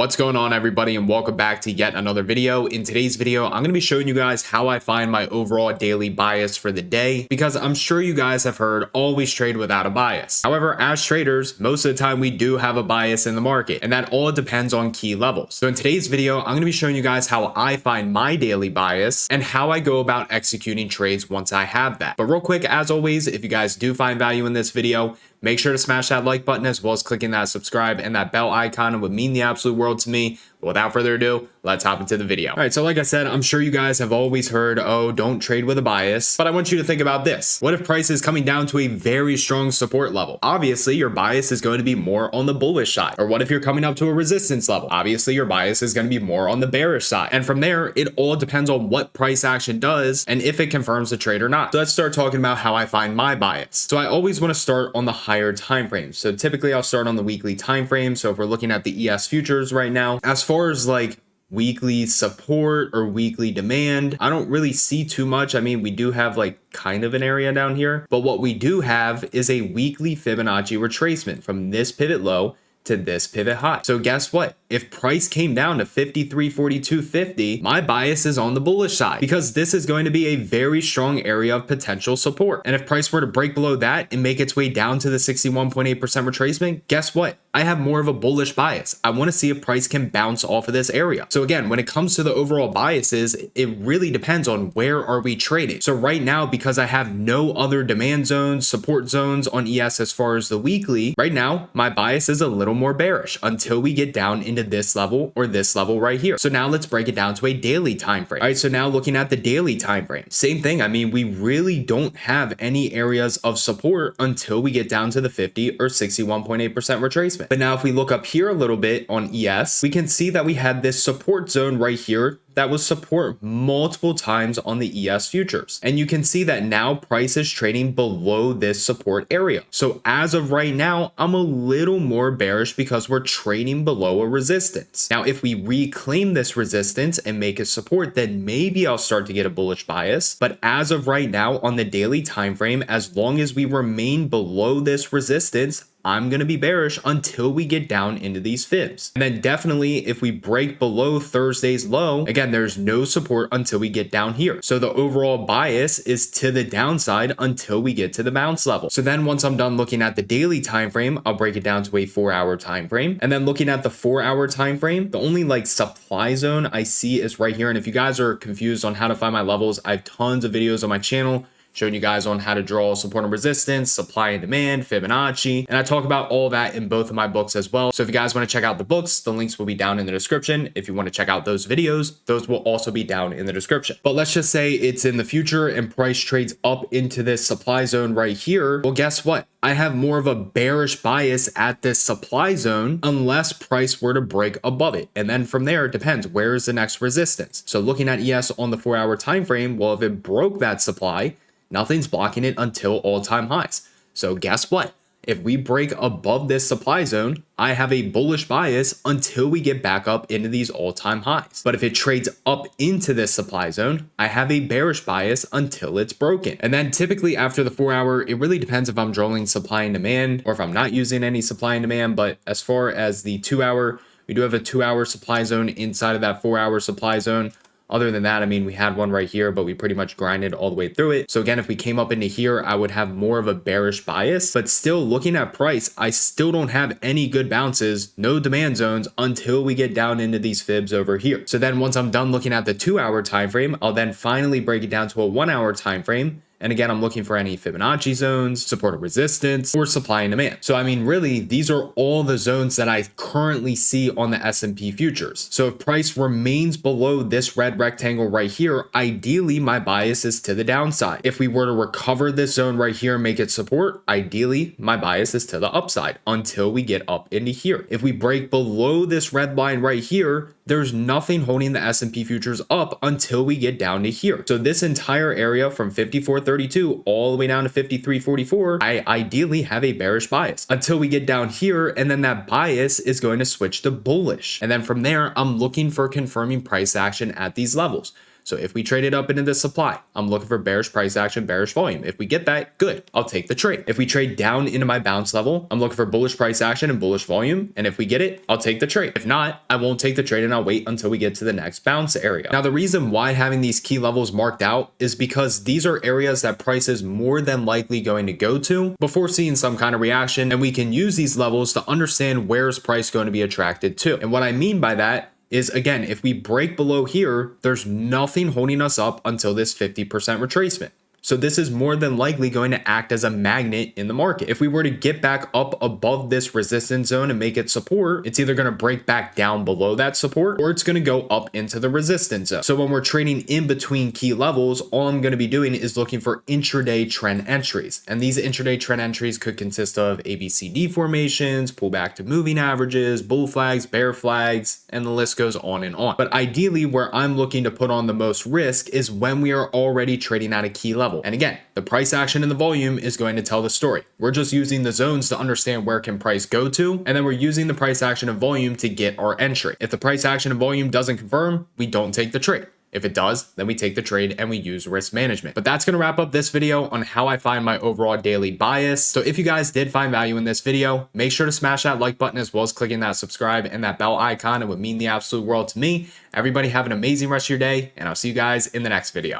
What's going on, everybody, and welcome back to yet another video. In today's video, I'm going to be showing you guys how I find my overall daily bias for the day, because I'm sure you guys have heard always trade without a bias. However, as traders, most of the time we do have a bias in the market, and that all depends on key levels. So in today's video, I'm going to be showing you guys how I find my daily bias and how I go about executing trades once I have that. But real quick, as always, if you guys do find value in this video, make sure to smash that like button as well as clicking that subscribe and that bell icon. It would mean the absolute world to me. But without further ado, let's hop into the video. All right, so like I said, I'm sure you guys have always heard, oh, don't trade with a bias. But I want you to think about this. What if price is coming down to a very strong support level? Obviously, your bias is going to be more on the bullish side. Or what if you're coming up to a resistance level? Obviously, your bias is going to be more on the bearish side. And from there, it all depends on what price action does and if it confirms the trade or not. So let's start talking about how I find my bias. So I always want to start on the higher time frames. So typically I'll start on the weekly time frame. So if we're looking at the ES futures right now, as far as like weekly support or weekly demand, I don't really see too much. I mean, we do have like kind of an area down here, but what we do have is a weekly Fibonacci retracement from this pivot low to this pivot high. So guess what? If price came down to 53.4250, my bias is on the bullish side, because this is going to be a very strong area of potential support. And if price were to break below that and make its way down to the 61.8% retracement, guess what? I have more of a bullish bias. I want to see if price can bounce off of this area. So again, when it comes to the overall biases, it really depends on where are we trading. So right now, because I have no other demand zones, support zones on ES as far as the weekly, right now, my bias is a little more bearish until we get down into this level or this level right here. So now let's break it down to a daily time frame. All right, so now looking at the daily time frame, same thing. I mean, we really don't have any areas of support until we get down to the 50 or 61.8% retracement. But now if we look up here a little bit on ES, we can see that we had this support zone right here that was support multiple times on the ES futures. And you can see that now price is trading below this support area. So as of right now, I'm a little more bearish because we're trading below a resistance. Now, if we reclaim this resistance and make it support, then maybe I'll start to get a bullish bias. But as of right now on the daily time frame, as long as we remain below this resistance, I'm going to be bearish until we get down into these fibs. And then definitely if we break below Thursday's low, again, there's no support until we get down here. So the overall bias is to the downside until we get to the bounce level. So then once I'm done looking at the daily time frame, I'll break it down to a 4-hour time frame. And then looking at the 4-hour time frame, the only like supply zone I see is right here. And if you guys are confused on how to find my levels, I have tons of videos on my channel showing you guys on how to draw support and resistance, supply and demand, Fibonacci, and I talk about all that in both of my books as well. So if you guys want to check out the books, the links will be down in the description. If you want to check out those videos, those will also be down in the description. But let's just say it's in the future and price trades up into this supply zone right here. Well, guess what? I have more of a bearish bias at this supply zone unless price were to break above it. And then from there, it depends. Where is the next resistance? So looking at ES on the 4-hour time frame, well, if it broke that supply, nothing's blocking it until all-time highs. So guess what? If we break above this supply zone, I have a bullish bias until we get back up into these all-time highs. But if it trades up into this supply zone, I have a bearish bias until it's broken. And then typically after the 4-hour, it really depends if I'm drawing supply and demand or if I'm not using any supply and demand. But as far as the 2-hour, we do have a 2-hour supply zone inside of that 4-hour supply zone. Other than that, I mean, we had one right here, but we pretty much grinded all the way through it. So again, if we came up into here, I would have more of a bearish bias, but still looking at price, I still don't have any good bounces, no demand zones until we get down into these fibs over here. So then once I'm done looking at the 2-hour time frame, I'll then finally break it down to a 1-hour time frame. And again, I'm looking for any Fibonacci zones, support or resistance, or supply and demand. So I mean, really, these are all the zones that I currently see on the S&P futures. So if price remains below this red rectangle right here, ideally my bias is to the downside. If we were to recover this zone right here and make it support, ideally my bias is to the upside until we get up into here. If we break below this red line right here, there's nothing holding the S&P futures up until we get down to here. So this entire area from 54.32 all the way down to 53.44, I ideally have a bearish bias until we get down here, and then that bias is going to switch to bullish. And then from there, I'm looking for confirming price action at these levels. So if we trade it up into the supply, I'm looking for bearish price action, bearish volume. If we get that, good, I'll take the trade. If we trade down into my bounce level, I'm looking for bullish price action and bullish volume. And if we get it, I'll take the trade. If not, I won't take the trade and I'll wait until we get to the next bounce area. Now, the reason why having these key levels marked out is because these are areas that price is more than likely going to go to before seeing some kind of reaction. And we can use these levels to understand where is price going to be attracted to. And what I mean by that is, again, if we break below here, there's nothing holding us up until this 50% retracement. So this is more than likely going to act as a magnet in the market. If we were to get back up above this resistance zone and make it support, it's either going to break back down below that support or it's going to go up into the resistance zone. So when we're trading in between key levels, all I'm going to be doing is looking for intraday trend entries. And these intraday trend entries could consist of ABCD formations, pullback to moving averages, bull flags, bear flags, and the list goes on and on. But ideally, where I'm looking to put on the most risk is when we are already trading at a key level. And again, the price action and the volume is going to tell the story. We're just using the zones to understand where can price go to, and then we're using the price action and volume to get our entry. If the price action and volume doesn't confirm, we don't take the trade. If it does, then we take the trade and we use risk management. But that's going to wrap up this video on how I find my overall daily bias. So if you guys did find value in this video, make sure to smash that like button as well as clicking that subscribe and that bell icon. It would mean the absolute world to me. Everybody have an amazing rest of your day, and I'll see you guys in the next video.